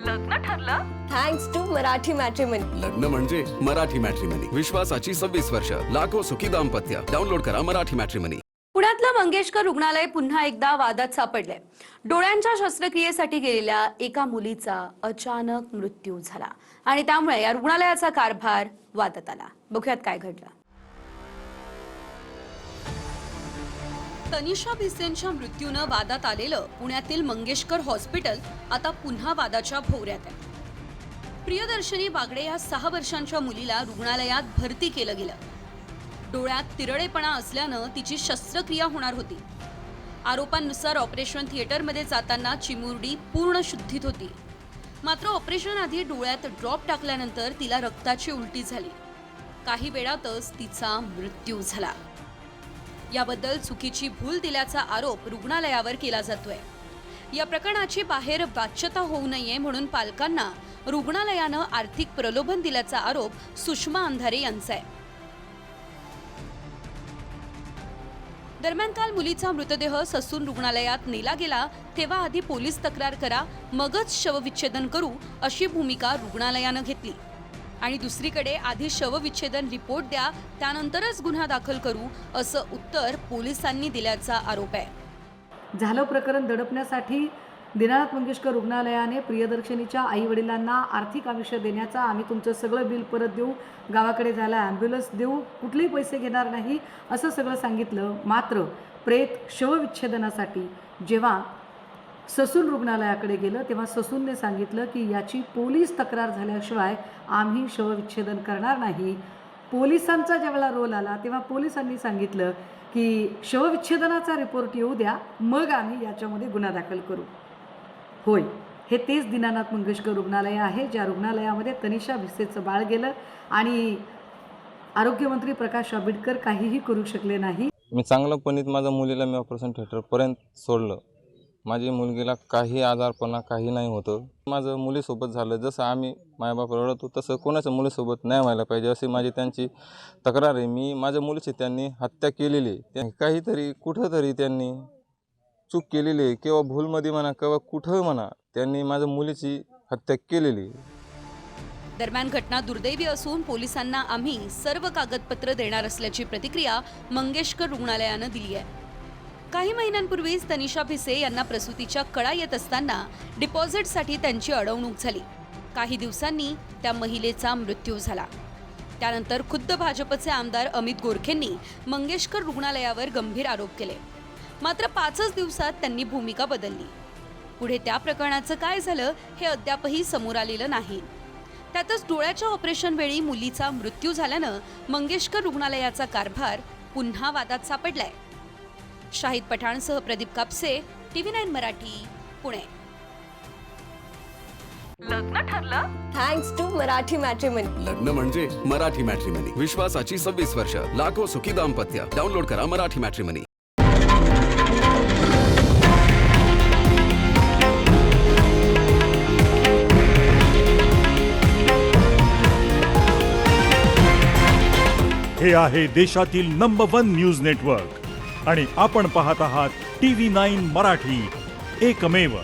लग्न ठरलं thanks to Marathi matrimony. लग्न म्हणजे मराठी मॅट्रिमनी. विश्वासाची 26 वर्ष. लाखो सुखी दाम्पत्य. डाउनलोड करा मराठी मॅट्रिमनी. पुण्यातलं मंगेशकर रुग्णालय पुन्हा एकदा वादात सापडलंय. डोळ्यांच्या शस्त्रक्रियेसाठी गेलेल्या एका मुलीचा अचानक मृत्यू झाला आणि त्यामुळे या रुग्णालयाचा कारभार वादात आला. बघूयात काय घडलं. तनिषा भिसेंच्या मृत्यूनं वादात आलेलं पुण्यातील मंगेशकर हॉस्पिटल आता पुन्हा वादाच्या भोवऱ्यात आहे. प्रियदर्शनी बागडे या 6 वर्षांच्या मुलीला रुग्णालयात भरती केलं गेलं. डोळ्यात तिरळेपणा असल्यानं तिची शस्त्रक्रिया होणार होती. आरोपांनुसार ऑपरेशन थिएटरमध्ये जाताना चिमुरडी पूर्ण शुद्धीत होती. मात्र ऑपरेशन आधी डोळ्यात ड्रॉप टाकल्यानंतर तिला रक्ताची उलटी झाली. काही वेळातच तिचा मृत्यू झाला. याबद्दल चुकीची भूल दिल्याचा आरोप रुग्णालयावर केला जातोय. या प्रकरणाची बाहेर वाच्यता होऊ नये म्हणून पालकांना रुग्णालयानं आर्थिक प्रलोभन दिल्याचा आरोप सुषमा अंधारे यांचा आहे. दरम्यान काल मुलीचा मृतदेह ससून रुग्णालयात नेला गेला तेव्हा आधी पोलीस तक्रार करा मगच शवविच्छेदन करू अशी भूमिका रुग्णालयानं घेतली आणि दुसरीकडे आधी शवविच्छेदन रिपोर्ट द्या त्यानंतरच गुन्हा दाखल करू असं उत्तर पोलिसांनी दिल्याचा आरोप आहे. झालं प्रकरण दडपण्यासाठी दीनानाथ मंगेशकर रुग्णालयाने प्रियदर्शनीच्या आईवडिलांना आर्थिक आमिष देण्याचा, आम्ही तुमचं सगळं बिल परत देऊ, गावाकडे जायला ॲम्ब्युलन्स देऊ, कुठलेही पैसे घेणार नाही असं सगळं सांगितलं. मात्र प्रेत शवविच्छेदनासाठी जेव्हा ससून रुग्णालयाकडे गेलं तेव्हा ससूनने सांगितलं की याची पोलीस तक्रार झाल्याशिवाय आम्ही शवविच्छेदन करणार नाही. पोलिसांचा ज्यावेळेला रोल आला तेव्हा पोलिसांनी सांगितलं की शवविच्छेदनाचा रिपोर्ट येऊ द्या मग आम्ही याच्यामध्ये गुन्हा दाखल करू. होय, हे तेच दीनानाथ मंगेशकर रुग्णालय आहे ज्या रुग्णालयामध्ये तनिषा भिसेचं बाळ गेलं आणि आरोग्यमंत्री प्रकाश आंबेडकर काहीही करू शकले नाही. मी चांगलंपणीत माझ्या मुलीला मी ऑपरेशन थिएटरपर्यंत सोडलं. माझी मुलगीला काही आजारपणा काही नाही होतं. माझं मुलीसोबत झालं जसं आम्ही मायबाप रडतो तसं कोणाच्या मुलीसोबत नाही व्हायला पाहिजे अशी माझी त्यांची तक्रार आहे. मी माझ्या मुलीची त्यांनी हत्या केलेली आहे. काहीतरी कुठंतरी त्यांनी चूक केलेली आहे किंवा भूलमध्ये म्हणा किंवा कुठं म्हणा त्यांनी माझ्या मुलीची हत्या केलेली आहे. दरम्यान घटना दुर्दैवी असून पोलिसांना आम्ही सर्व कागदपत्र देणार असल्याची प्रतिक्रिया मंगेशकर रुग्णालयानं दिली आहे. काही महिन्यांपूर्वीच तनिषा भिसे यांना प्रसूतीच्या कळा येत असताना डिपॉझिटसाठी त्यांची अडवणूक झाली. काही दिवसांनी त्या महिलेचा मृत्यू झाला. त्यानंतर खुद्द भाजपचे आमदार अमित गोरखेंनी मंगेशकर रुग्णालयावर गंभीर आरोप केले. मात्र 5च दिवसात त्यांनी भूमिका बदलली. पुढे त्या प्रकरणाचं काय झालं हे अद्यापही समोर आलेलं नाही. त्यातच डोळ्याच्या ऑपरेशन वेळी मुलीचा मृत्यू झाल्यानं मंगेशकर रुग्णालयाचा कारभार पुन्हा वादात सापडलाय. शाहिद पठाणसह प्रदीप कापसे, TV9 मराठी, पुणे. लग्न ठरलं थँक्स टू मराठी मॅट्रिमनी. लग्न म्हणजे मराठी मॅट्रिमनी. विश्वासाची 26 वर्ष. लाखो सुखी दाम्पत्य. डाउनलोड करा मराठी मॅट्रिमनी. हे आहे देशातील नंबर 1 न्यूज नेटवर्क आणि आपण पाहत आहात TV9 मराठी, एकमेव.